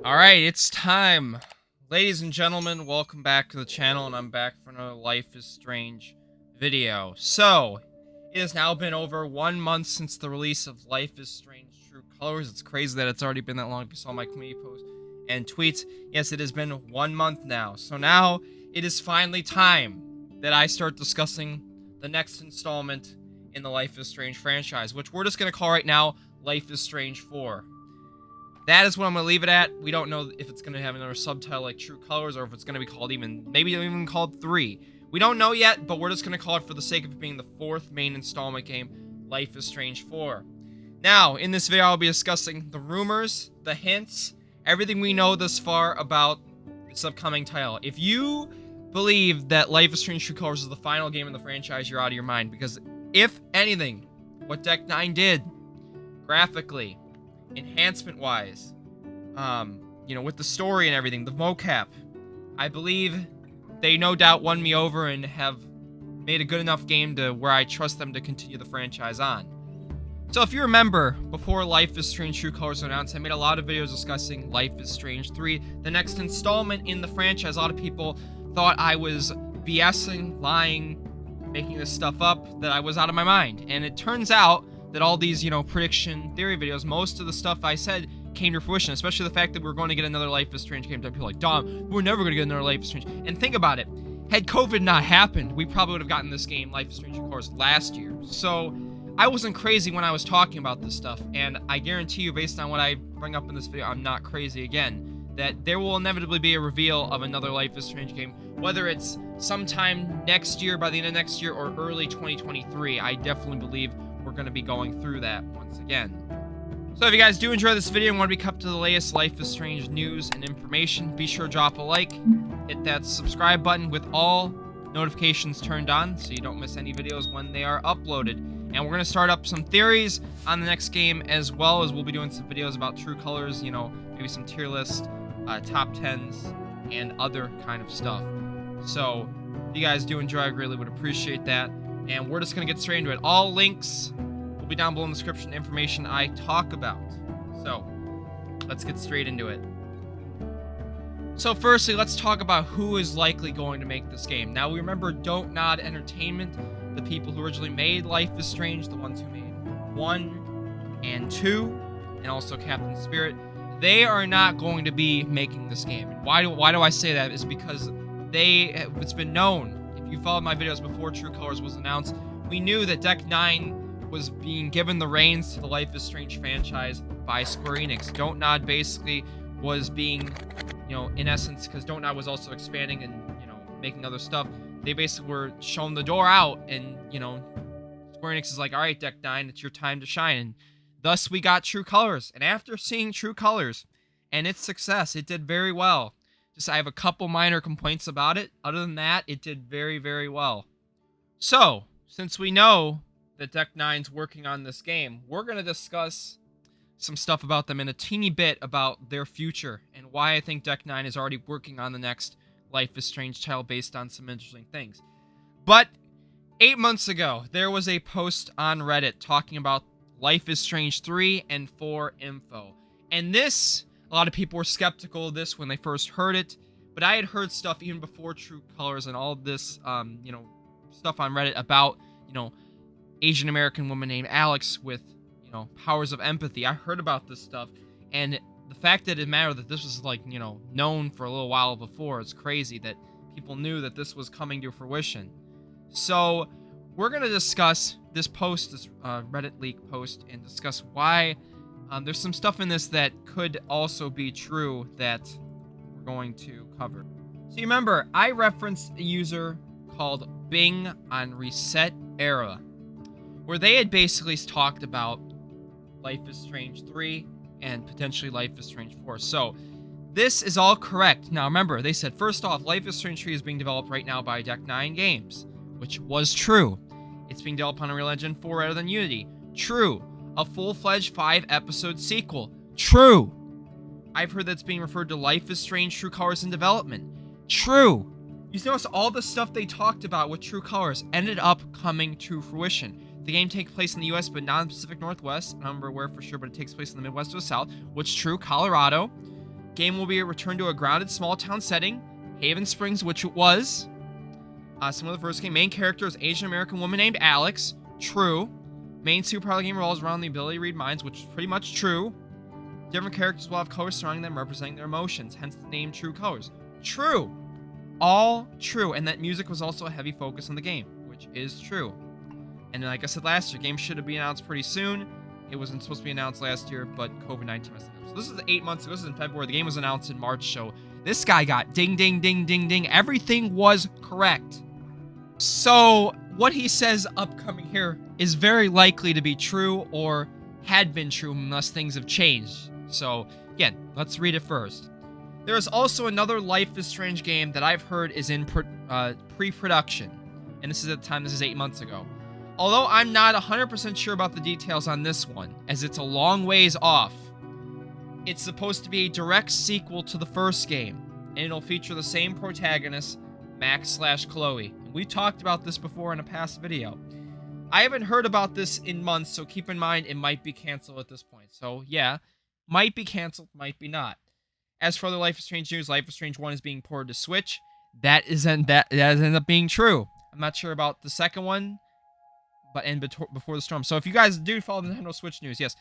Alright, it's time. Ladies and gentlemen, welcome back to the channel, and I'm back for another Life is Strange video. So, it has now been over 1 month since the release of Life is Strange True Colors. It's crazy that it's already been that long if you saw my community posts and tweets. Yes, it has been 1 month now. So now, it is finally time that I start discussing the next installment in the Life is Strange franchise, which we're just going to call right now Life is Strange 4. That is what I'm going to leave it at. We don't know if it's going to have another subtitle like True Colors, or if it's going to be called maybe even called 3. We don't know yet, but we're just going to call it, for the sake of it being the 4th main installment game, Life is Strange 4. Now, in this video, I'll be discussing the rumors, the hints, everything we know thus far about this upcoming title. If you believe that Life is Strange True Colors is the final game in the franchise, you're out of your mind, because if anything, what Deck 9 did, graphically, enhancement-wise, with the story and everything, the mocap, I believe they no doubt won me over and have made a good enough game to where I trust them to continue the franchise on. So if you remember, before Life is Strange True Colors was announced, I made a lot of videos discussing Life is Strange 3, the next installment in the franchise. A lot of people thought I was BSing, lying, making this stuff up, that I was out of my mind. And it turns out that all these, prediction theory videos, most of the stuff I said came to fruition, especially the fact that we're going to get another Life is Strange game. People are like, Dom, we're never going to get another Life is Strange. And think about it. Had COVID not happened, we probably would have gotten this game, Life is Strange, of course, last year. So I wasn't crazy when I was talking about this stuff, and I guarantee you, based on what I bring up in this video, I'm not crazy again, that there will inevitably be a reveal of another Life is Strange game, whether it's sometime next year, by the end of next year, or early 2023. I definitely believe we're going to be going through that once again. So if you guys do enjoy this video and want to be kept to the latest Life is Strange news and information, be sure to drop a like, hit that subscribe button with all notifications turned on so you don't miss any videos when they are uploaded. And we're going to start up some theories on the next game, as well as we'll be doing some videos about True Colors, maybe some tier list, top 10s, and other kind of stuff. So if you guys do enjoy, I greatly would appreciate that. And we're just going to get straight into it. All links will be down below in the description, information I talk about. So, let's get straight into it. So firstly, let's talk about who is likely going to make this game. Now, we remember Don't Nod Entertainment, the people who originally made Life is Strange, the ones who made 1 and 2, and also Captain Spirit. They are not going to be making this game. And why do I say that? Is because it's been known. If you followed my videos before True Colors was announced, we knew that Deck 9 was being given the reins to the Life is Strange franchise by Square Enix. Don't Nod basically was being, in essence, because Don't Nod was also expanding and, making other stuff, they basically were shown the door out, and, Square Enix is like, alright, Deck 9, it's your time to shine. And thus we got True Colors. And after seeing True Colors and its success, it did very well. I have a couple minor complaints about it. Other than that, it did very, very well. So, since we know that Deck 9's working on this game, we're going to discuss some stuff about them in a teeny bit about their future and why I think Deck 9 is already working on the next Life is Strange title based on some interesting things. But 8 months ago, there was a post on Reddit talking about Life is Strange 3 and 4 info. And this, a lot of people were skeptical of this when they first heard it, but I had heard stuff even before True Colors and all of this, stuff on Reddit about, Asian American woman named Alex with, powers of empathy. I heard about this stuff, and the fact that it mattered that this was, known for a little while before, it's crazy that people knew that this was coming to fruition. So, we're going to discuss this post, this Reddit leak post, and discuss why there's some stuff in this that could also be true that we're going to cover. So you remember, I referenced a user called Bing on Reset Era, where they had basically talked about Life is Strange 3 and potentially Life is Strange 4. So this is all correct. Now remember, they said, first off, Life is Strange 3 is being developed right now by Deck 9 Games, which was true. It's being developed on Unreal Engine 4 rather than Unity. True. A full-fledged 5-episode sequel. True. I've heard that's being referred to Life is Strange True Colors in development. True. You notice all the stuff they talked about with True Colors ended up coming to fruition. The game takes place in the US, but not in the Pacific Northwest. I don't remember where for sure, but it takes place in the Midwest or the South, which is true. Colorado. Game will be returned to a grounded small town setting, Haven Springs, which it was. Similar to the first game. Main character is Asian American woman named Alex. True. Main superpower of the game revolves around the ability to read minds, which is pretty much true. Different characters will have colors surrounding them representing their emotions, hence the name True Colors. True. All true. And that music was also a heavy focus on the game, which is true. And then, like I said last year, game should have been announced pretty soon. It wasn't supposed to be announced last year, but COVID-19 messed it up. So this is 8 months ago. This is in February. The game was announced in March, so this guy got ding, ding, ding, ding, ding. Everything was correct. So what he says upcoming here is very likely to be true or had been true unless things have changed. So, again, let's read it first. There is also another Life is Strange game that I've heard is in pre-production. And this is at the time, this is 8 months ago. Although I'm not 100% sure about the details on this one, as it's a long ways off. It's supposed to be a direct sequel to the first game, and it'll feature the same protagonists, Max/Chloe. And we talked about this before in a past video. I haven't heard about this in months, so keep in mind it might be canceled at this point. So yeah, might be canceled, might be not. As for other Life is Strange news, Life is Strange 1 is being ported to Switch. That has ended up being true. I'm not sure about the second one, but Before the Storm. So if you guys do follow the Nintendo Switch news, yes,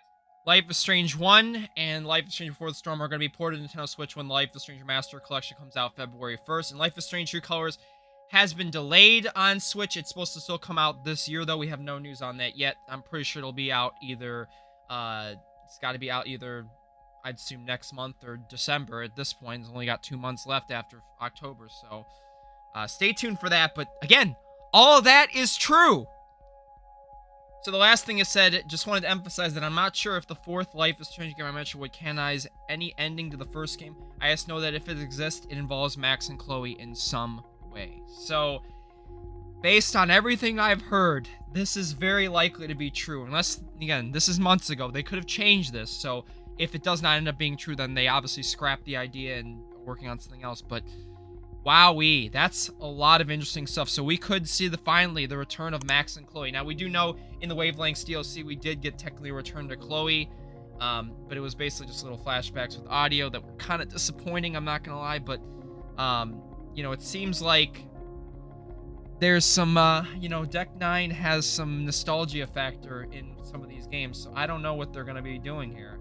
Life is Strange 1 and Life is Strange Before the Storm are going to be ported to Nintendo Switch when Life is Strange Remastered Collection comes out February 1st. And Life is Strange True Colors has been delayed on Switch. It's supposed to still come out this year, though. We have no news on that yet. I'm pretty sure it'll be out either, it's got to be out either, I'd assume, next month or December at this point. It's only got 2 months left after October, so stay tuned for that. But again, all of that is true. So the last thing I said, just wanted to emphasize that I'm not sure if the fourth Life is Strange game I mentioned would canonize any ending to the first game. I just know that if it exists, it involves Max and Chloe in some way. So, based on everything I've heard, this is very likely to be true. Unless, again, this is months ago. They could have changed this. So, if it does not end up being true, then they obviously scrapped the idea and are working on something else. But wowee, that's a lot of interesting stuff. So we could see finally the return of Max and Chloe. Now we do know in the Wavelengths DLC we did get technically a return to Chloe, but it was basically just little flashbacks with audio that were kind of disappointing, I'm not gonna lie. But you know, it seems like there's some Deck 9 has some nostalgia factor in some of these games, so I don't know what they're gonna be doing here.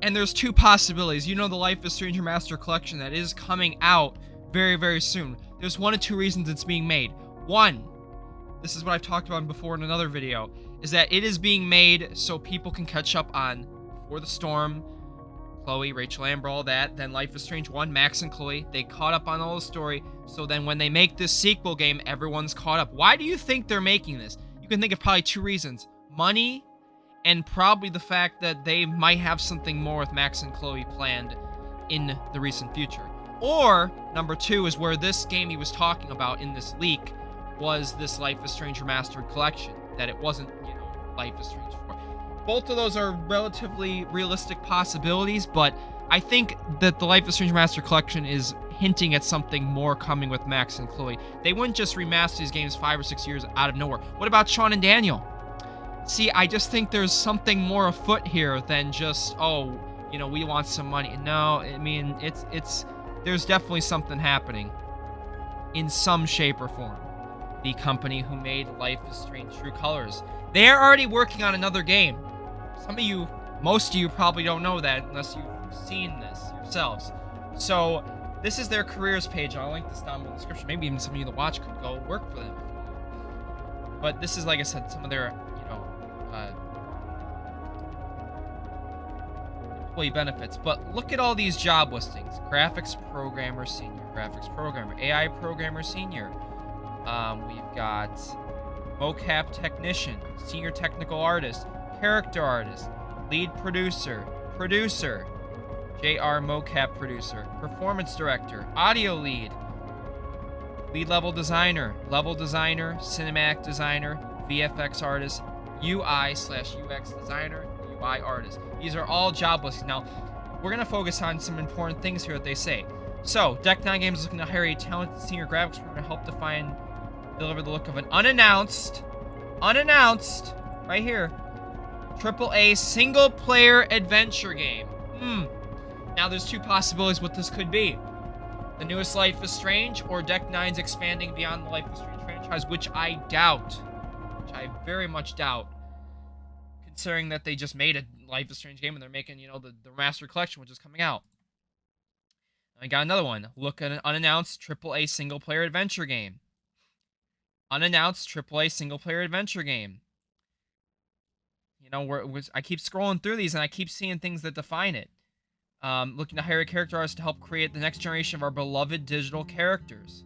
And there's two possibilities. You know, the Life is Strange Remastered Collection that is coming out very, very soon. There's one of two reasons it's being made. One, this is what I've talked about before in another video, is that it is being made so people can catch up on Before the Storm, Chloe, Rachel Amber, all that. Then Life is Strange 1, Max and Chloe. They caught up on all the story, so then when they make this sequel game, everyone's caught up. Why do you think they're making this? You can think of probably two reasons. Money, and probably the fact that they might have something more with Max and Chloe planned in the recent future. Or, number two, is where this game he was talking about in this leak was this Life is Strange Remastered Collection. That it wasn't, Life is Strange 4. Both of those are relatively realistic possibilities, but I think that the Life is Strange Remastered Collection is hinting at something more coming with Max and Chloe. They wouldn't just remaster these games 5 or 6 years out of nowhere. What about Sean and Daniel? See, I just think there's something more afoot here than just, we want some money. No, I mean, there's definitely something happening in some shape or form. The company who made Life is Strange True Colors, they are already working on another game. Most of you probably don't know that unless you've seen this yourselves. So this is their careers page. I'll link this down in the description. Maybe even some of you that watch could go work for them. But this is, like I said, some of their, employee benefits. But look at all these job listings. Graphics programmer senior, graphics programmer, AI programmer senior. We've got mocap technician, senior technical artist, character artist, lead producer, JR mocap producer, performance director, audio lead level designer, cinematic designer, VFX artist, UI/UX designer, UI artist. These are all job listings. Now, we're going to focus on some important things here that they say. So, Deck 9 Games is looking to hire a talented senior graphics programmer to help deliver the look of an unannounced, right here, AAA single-player adventure game. Now there's two possibilities what this could be. The newest Life is Strange, or Deck 9's expanding beyond the Life is Strange franchise, which I doubt. Which I very much doubt. Considering that they just made a Life is Strange game and they're making, you know, the Remastered Collection, which is coming out. I got another one. Look at an unannounced AAA single-player adventure game. Unannounced AAA single-player adventure game. You know, I keep scrolling through these and I keep seeing things that define it. Looking to hire a character artist to help create the next generation of our beloved digital characters.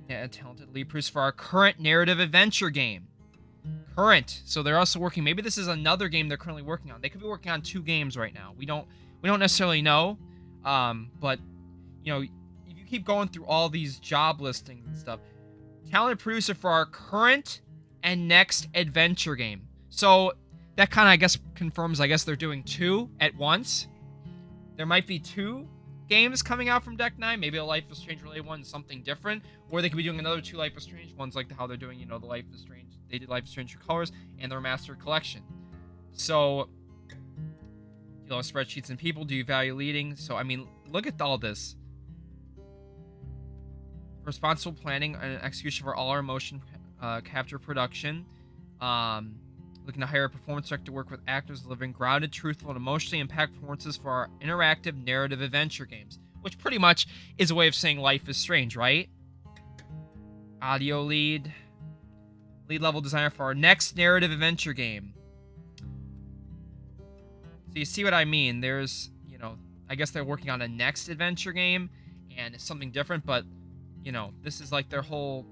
Yeah, a talented lead producer for our current narrative adventure game. Current. So they're also working. Maybe this is another game they're currently working on. They could be working on 2 games right now. We don't necessarily know. But you know, if you keep going through all these job listings and stuff, talented producer for our current and next adventure game. So that kind of, I guess, confirms, I guess, they're doing 2 at once. There might be 2 games coming out from Deck 9. Maybe a Life is Strange related one, something different. Or they could be doing another 2 Life is Strange ones, like how they're doing, you know, the Life is Strange. They did Life is Strange True Colors and the Remastered Collection. So, you know, spreadsheets and people. Do you value leading? So, I mean, look at all this. Responsible planning and execution for all our motion capture production. Looking to hire a performance director to work with actors delivering grounded, truthful, and emotionally impactful performances for our interactive narrative adventure games. Which pretty much is a way of saying Life is Strange, right? Audio lead. Lead level designer for our next narrative adventure game. So you see what I mean? There's, you know, I guess they're working on a next adventure game and it's something different, but, you know, this is like their whole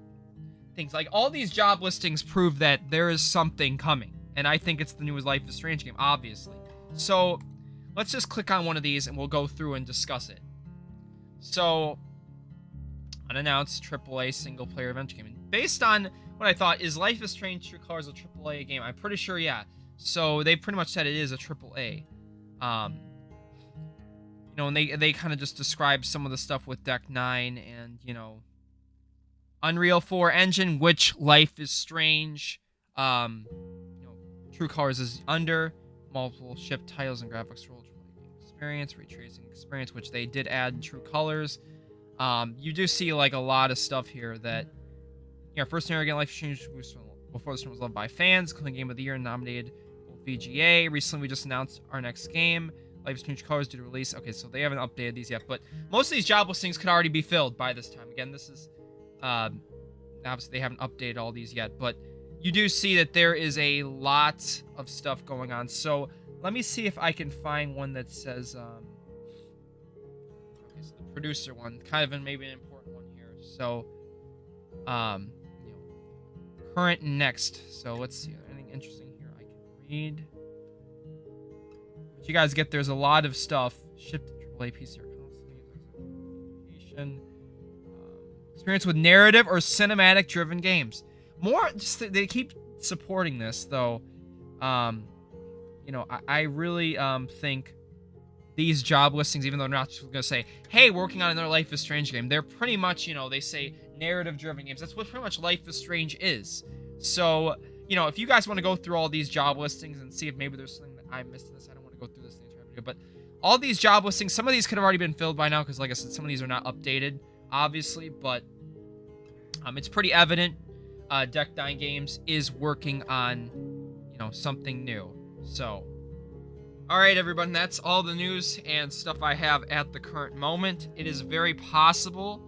things. Like, all these job listings prove that there is something coming. And I think it's the newest Life is Strange game, obviously. So, let's just click on one of these and we'll go through and discuss it. So, unannounced AAA single-player adventure game. Based on what I thought, is Life is Strange True Colors a AAA game? I'm pretty sure, yeah. So, they pretty much said it is a AAA. You know, and they kind of just described some of the stuff with Deck 9 and, you know, Unreal 4 engine, which Life is Strange, you know, True Colors is under, multiple ship titles and graphics role experience, ray tracing experience, which they did add in True Colors. You do see like a lot of stuff here that, you know, first narrative Life is Strange before this one was loved by fans, including Game of the Year nominated VGA. Recently, we just announced our next game, Life is Strange Colors, due to release. Okay, so they haven't updated these yet, but most of these job listings could already be filled by this time. Again, this is obviously they haven't updated all these yet, but you do see that there is a lot of stuff going on. So let me see if I can find one that says, okay, so the producer one, kind of maybe an important one here. So, you know, current and next. So let's see, anything interesting here I can read. But you guys get, there's a lot of stuff shipped to AAA PC or constantly. Experience with narrative or cinematic driven games. More, just they keep supporting this though. You know, I really think these job listings, even though they're not going to say, hey, we're working on another Life is Strange game, they're pretty much, you know, they say narrative driven games. That's what pretty much Life is Strange is. So, you know, if you guys want to go through all these job listings and see if maybe there's something that I missed in this, I don't want to go through this in the entire video, but all these job listings, some of these could have already been filled by now because, like I said, some of these are not updated, obviously, but it's pretty evident Deck 9 Games is working on, you know, something new. So, alright everyone, that's all the news and stuff I have at the current moment. It is very possible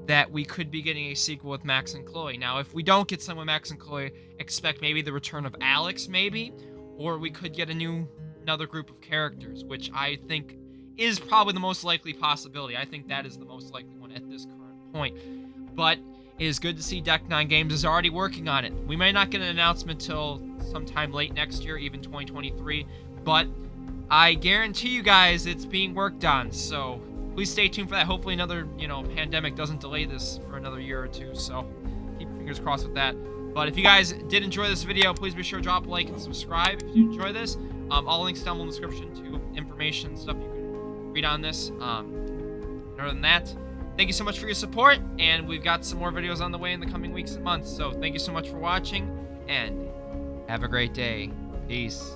that we could be getting a sequel with Max and Chloe. Now, if we don't get some with Max and Chloe, expect maybe the return of Alex, maybe, or we could get another group of characters, which I think is probably the most likely possibility. I think that is the most likely one at this current point. But it is good to see Deck 9 Games is already working on it. We may not get an announcement till sometime late next year, even 2023, but I guarantee you guys it's being worked on, so please stay tuned for that. Hopefully another, you know, pandemic doesn't delay this for another year or two, so keep your fingers crossed with that. But if you guys did enjoy this video, please be sure to drop a like and subscribe if you enjoy this. All links down below in the description to information, stuff you can read on this. Other than that, thank you so much for your support, and we've got some more videos on the way in the coming weeks and months. So thank you so much for watching, and have a great day. Peace.